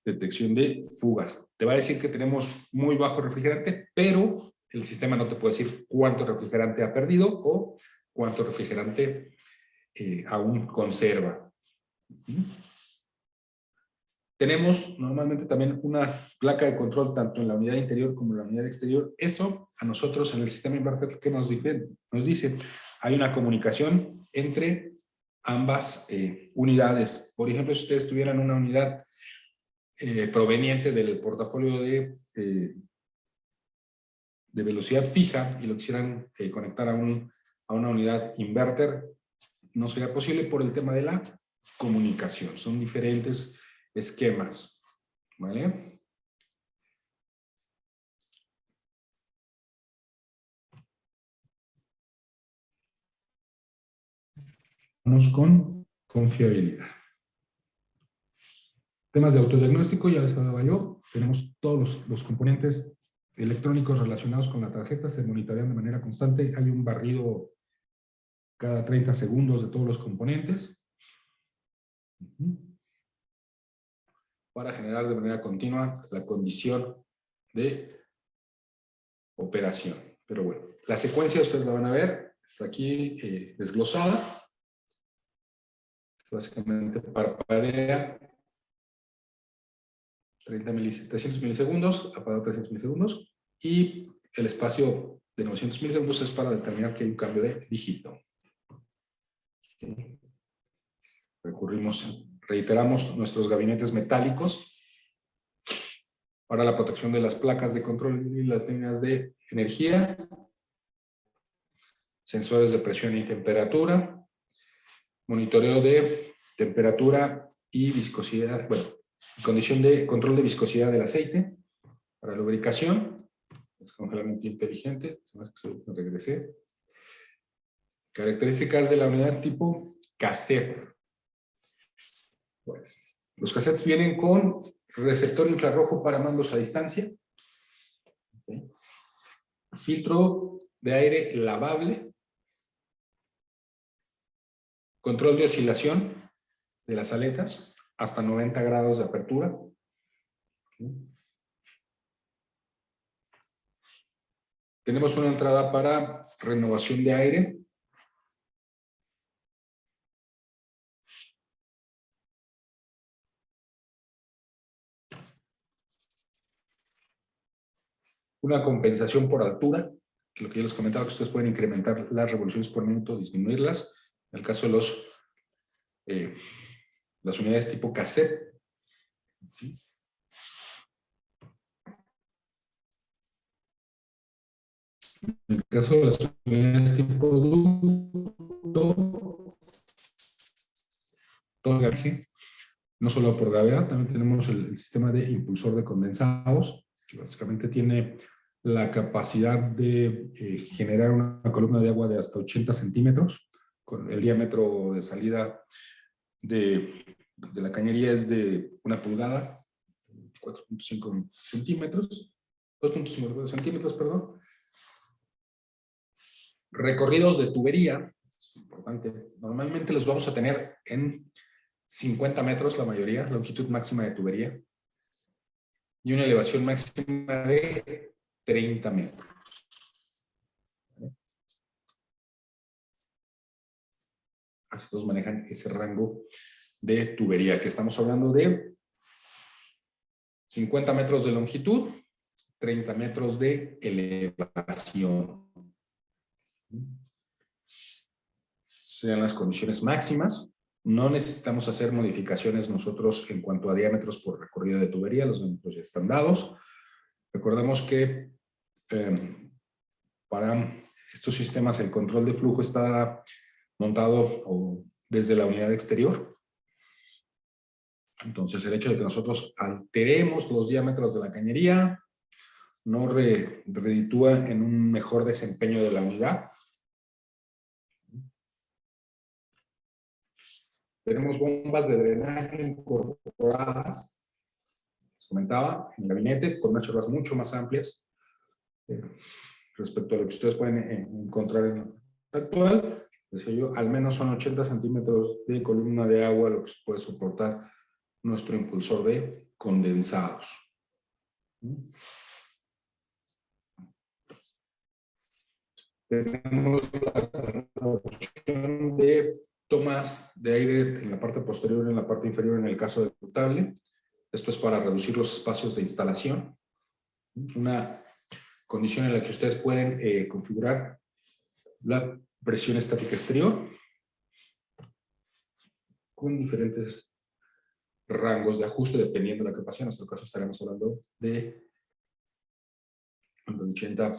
detección de fugas. Te va a decir que tenemos muy bajo refrigerante, pero el sistema no te puede decir cuánto refrigerante ha perdido o cuánto refrigerante aún conserva. Tenemos normalmente también una placa de control tanto en la unidad interior como en la unidad exterior. Eso a nosotros en el sistema inverter, ¿qué nos dice? Hay una comunicación entre ambas unidades. Por ejemplo, si ustedes tuvieran una unidad proveniente del portafolio de velocidad fija y lo quisieran conectar a una unidad inverter, no sería posible por el tema de la comunicación. Son diferentes esquemas, ¿vale? Vamos con confiabilidad. Temas de autodiagnóstico, ya les hablaba yo. Tenemos todos los componentes electrónicos relacionados con la tarjeta se monitorean de manera constante. Hay un barrido cada 30 segundos de todos los componentes para generar de manera continua la condición de operación. Pero bueno, la secuencia ustedes la van a ver, está aquí desglosada. Básicamente parpadea 300 milisegundos, apaga 300 milisegundos, y el espacio de 900 milisegundos es para determinar que hay un cambio de dígito. Reiteramos nuestros gabinetes metálicos para la protección de las placas de control y las líneas de energía, sensores de presión y temperatura, monitoreo de temperatura y viscosidad, bueno, condición de control de viscosidad del aceite para lubricación, descongelamiento inteligente, se me regresé. Características de la unidad tipo cassette. Bueno, los cassettes vienen con receptor infrarrojo para mandos a distancia, filtro de aire lavable, control de oscilación de las aletas hasta 90 grados de apertura. Tenemos una entrada para renovación de aire. Una compensación por altura, que lo que yo les comentaba, que ustedes pueden incrementar las revoluciones por minuto, disminuirlas. En el caso de las unidades tipo cassette. En el caso de las unidades tipo ducto, no solo por gravedad, también tenemos el sistema de impulsor de condensados, que básicamente tiene la capacidad de generar una columna de agua de hasta 80 centímetros, con el diámetro de salida de la cañería es de 1 pulgada, 4.5 centímetros, 2.5 centímetros, perdón. Recorridos de tubería, es importante, normalmente los vamos a tener en 50 metros la mayoría, longitud máxima de tubería, y una elevación máxima de 30 metros. Estos manejan ese rango de tubería, que estamos hablando de 50 metros de longitud, 30 metros de elevación. Sean las condiciones máximas. No necesitamos hacer modificaciones nosotros en cuanto a diámetros por recorrido de tubería, los diámetros ya están dados. Recordemos que para estos sistemas el control de flujo está montado desde la unidad exterior. Entonces el hecho de que nosotros alteremos los diámetros de la cañería no reditúa en un mejor desempeño de la unidad. Tenemos bombas de drenaje incorporadas, les comentaba, en el gabinete, con unas chorras mucho más amplias respecto a lo que ustedes pueden encontrar en el actual. Decía yo, al menos son 80 centímetros de columna de agua lo que puede soportar nuestro impulsor de condensados. Tenemos la opción de tomas de aire en la parte posterior y en la parte inferior en el caso del potable. Esto es para reducir los espacios de instalación. Una condición en la que ustedes pueden configurar la presión estática exterior con diferentes rangos de ajuste dependiendo de la capacidad. En nuestro caso estaremos hablando de 80,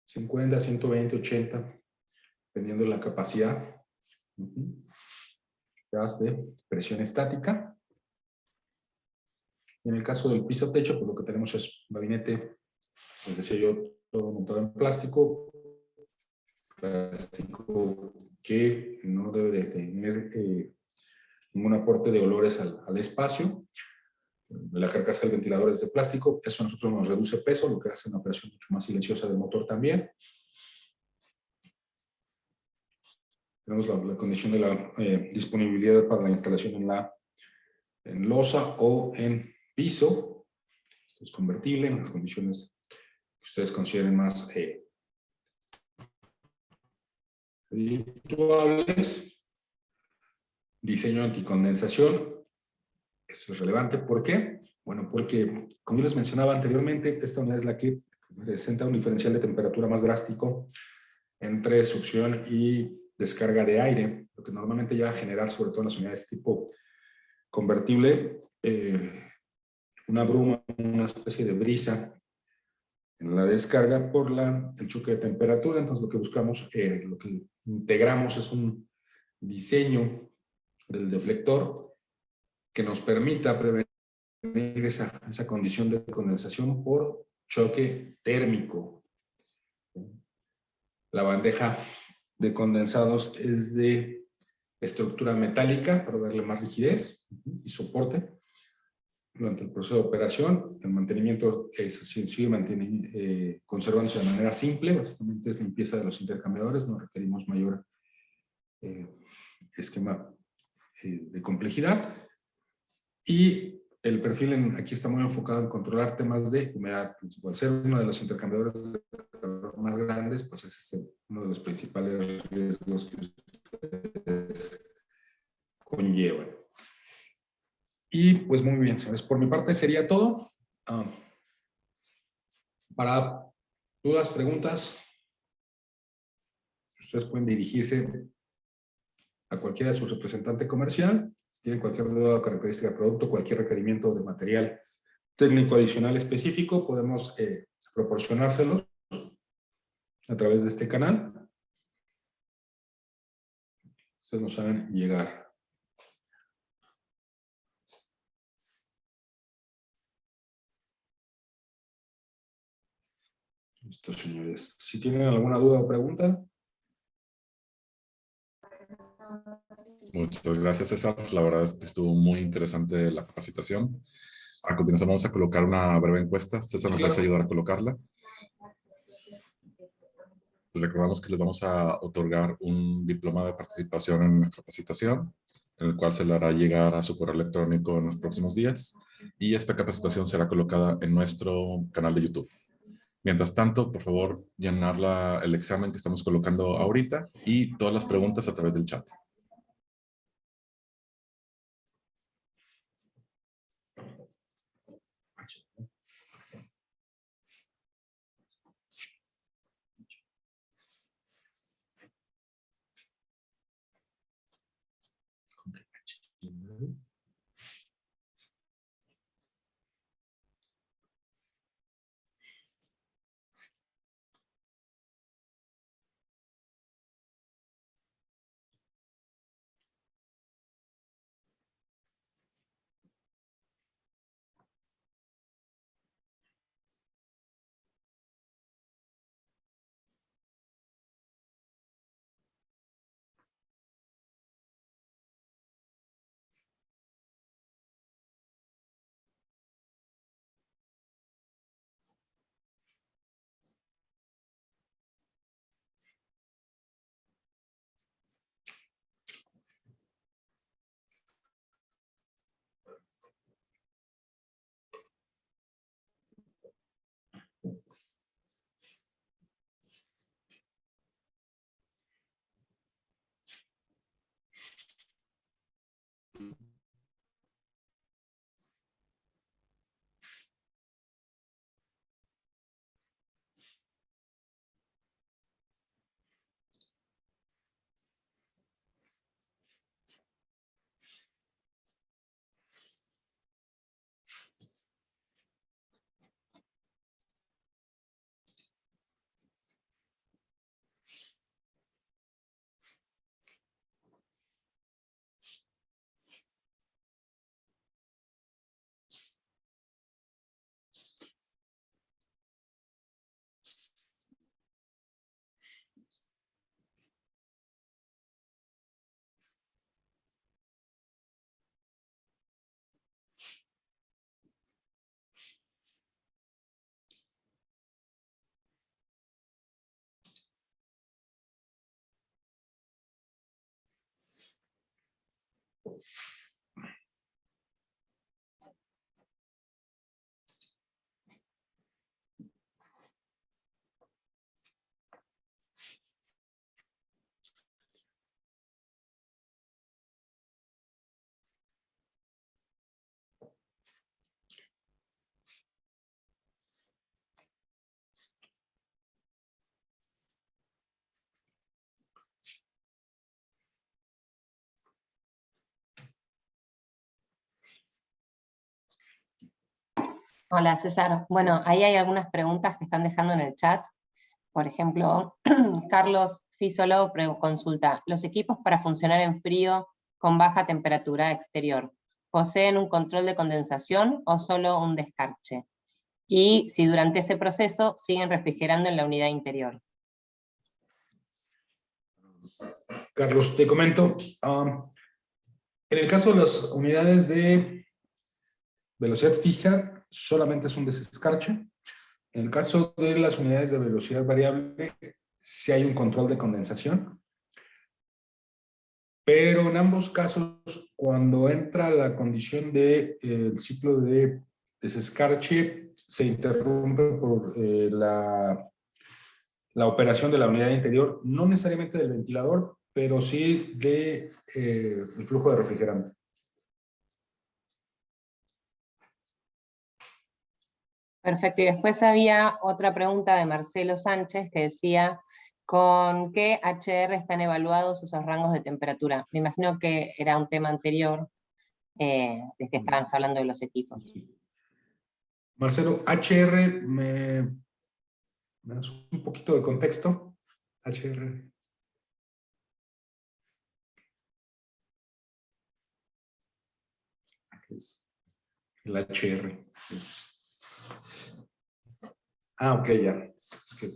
50, 120, 80, dependiendo de la capacidad. Gas de presión estática. En el caso del piso techo, pues lo que tenemos es un gabinete, les decía yo, todo montado en plástico que no debe de tener ningún aporte de olores al espacio. La carcasa del ventilador es de plástico, eso a nosotros nos reduce peso, lo que hace una operación mucho más silenciosa del motor también. Tenemos la condición de la disponibilidad para la instalación en losa o en piso. Esto es convertible en las condiciones que ustedes consideren más habituales. Diseño anticondensación. Esto es relevante. ¿Por qué? Bueno, porque, como yo les mencionaba anteriormente, esta unidad es la que presenta un diferencial de temperatura más drástico entre succión y descarga de aire, lo que normalmente lleva a generar, sobre todo en las unidades tipo convertible, una bruma, una especie de brisa en la descarga por el choque de temperatura. Entonces lo que buscamos, lo que integramos es un diseño del deflector que nos permita prevenir esa condición de condensación por choque térmico. La bandeja de condensados es de estructura metálica para darle más rigidez y soporte durante el proceso de operación. El mantenimiento sigue conservándose de manera simple, básicamente es limpieza de los intercambiadores, no requerimos mayor esquema de complejidad. Y el perfil aquí está muy enfocado en controlar temas de humedad. Al ser uno de los intercambiadores más grandes, pues ese es uno de los principales riesgos que ustedes conllevan. Y pues muy bien, señores, por mi parte sería todo. Para dudas, preguntas, ustedes pueden dirigirse a cualquiera de su representante comercial. Si tienen cualquier duda o característica de producto, cualquier requerimiento de material técnico adicional específico, podemos proporcionárselos a través de este canal. Ustedes nos hagan llegar. Listo, señores. Si tienen alguna duda o pregunta. Muchas gracias, César. La verdad es que estuvo muy interesante la capacitación. A continuación vamos a colocar una breve encuesta. César, ¿nos puedes ayudar a colocarla? Les recordamos que les vamos a otorgar un diploma de participación en la capacitación, en el cual se le hará llegar a su correo electrónico en los próximos días, y esta capacitación será colocada en nuestro canal de YouTube. Mientras tanto, por favor, llenar el examen que estamos colocando ahorita y todas las preguntas a través del chat. Hola César. Bueno, ahí hay algunas preguntas que están dejando en el chat. Por ejemplo, Carlos Fisolo consulta, ¿los equipos para funcionar en frío con baja temperatura exterior poseen un control de condensación o solo un descarche? Y si durante ese proceso siguen refrigerando en la unidad interior. Carlos, te comento, en el caso de las unidades de velocidad fija, solamente es un desescarche. En el caso de las unidades de velocidad variable, sí hay un control de condensación. Pero en ambos casos, cuando entra la condición del ciclo de desescarche, se interrumpe por la operación de la unidad interior, no necesariamente del ventilador, pero sí de, el flujo de refrigerante. Perfecto, y después había otra pregunta de Marcelo Sánchez que decía, ¿con qué HR están evaluados esos rangos de temperatura? Me imagino que era un tema anterior, de que estabas hablando de los equipos. Marcelo, HR, ¿me das un poquito de contexto? HR. ¿Qué es el HR? Ah, ok, ya. Es que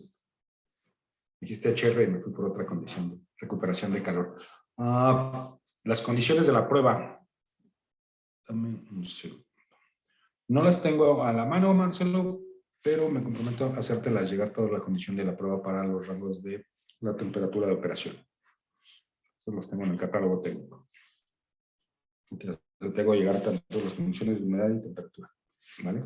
dijiste HR y me fui por otra condición, recuperación de calor. Las condiciones de la prueba. Dame un segundo. No las tengo a la mano, Marcelo, pero me comprometo a hacértelas llegar toda la condición de la prueba para los rangos de la temperatura de operación. Eso los tengo en el catálogo técnico. Te tengo que llegar tanto las condiciones de humedad y temperatura. ¿Vale?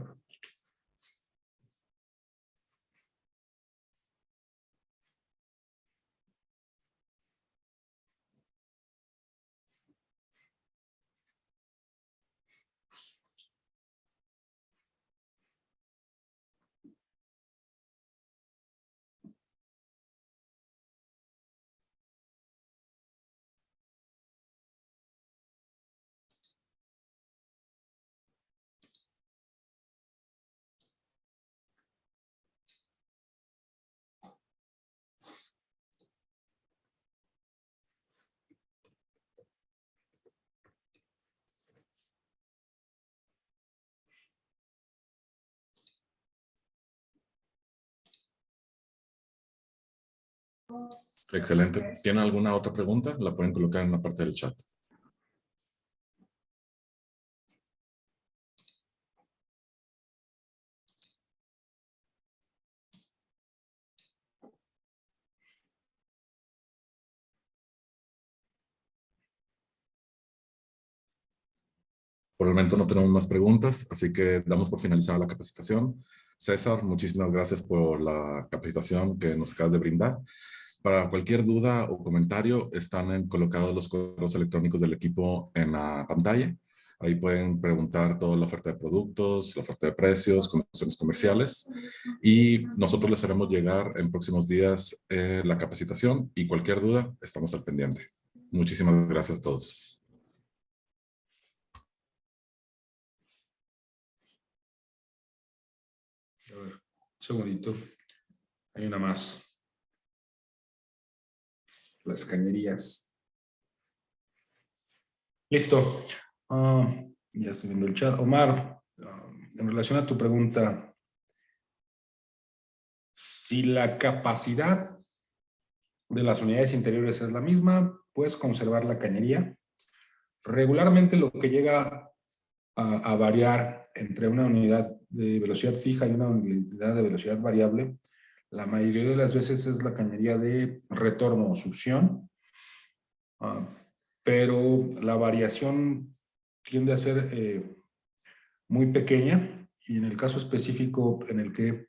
Excelente. ¿Tienen alguna otra pregunta? La pueden colocar en la parte del chat. Por el momento no tenemos más preguntas, así que damos por finalizada la capacitación. César, muchísimas gracias por la capacitación que nos acabas de brindar. Para cualquier duda o comentario, están colocados los correos electrónicos del equipo en la pantalla. Ahí pueden preguntar toda la oferta de productos, la oferta de precios, condiciones comerciales. Y nosotros les haremos llegar en próximos días la capacitación y cualquier duda, estamos al pendiente. Muchísimas gracias a todos. A ver, un segundito. Hay una más. Las cañerías. Listo. Ya estoy viendo el chat. Omar, en relación a tu pregunta, si la capacidad de las unidades interiores es la misma, puedes conservar la cañería. Regularmente lo que llega a variar entre una unidad de velocidad fija y una unidad de velocidad variable, la mayoría de las veces es la cañería de retorno o succión. pero la variación tiende a ser muy pequeña, y en el caso específico en el que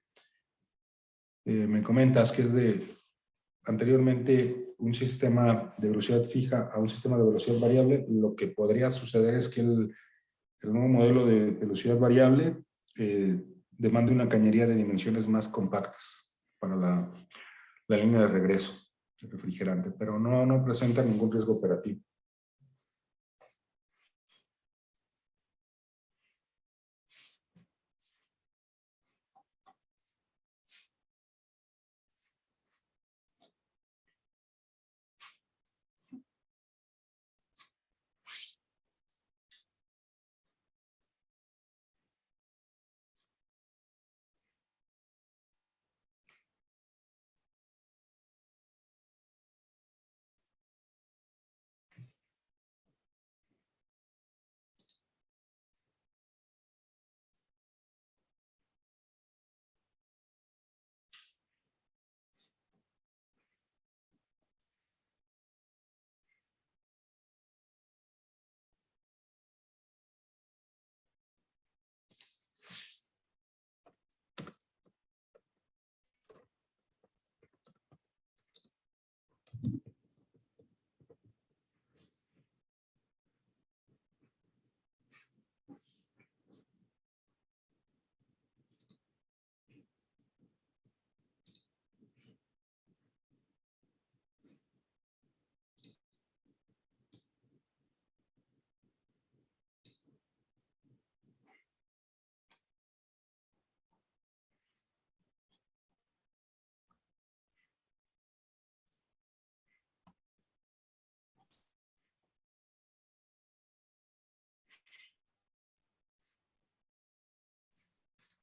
me comentas, que es de anteriormente un sistema de velocidad fija a un sistema de velocidad variable, lo que podría suceder es que el nuevo modelo de velocidad variable demanda una cañería de dimensiones más compactas para la línea de regreso del refrigerante, pero no presenta ningún riesgo operativo.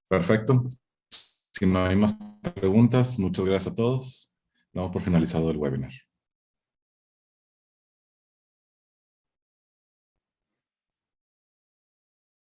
Perfecto. Si no hay más preguntas, muchas gracias a todos. Damos por finalizado el webinar.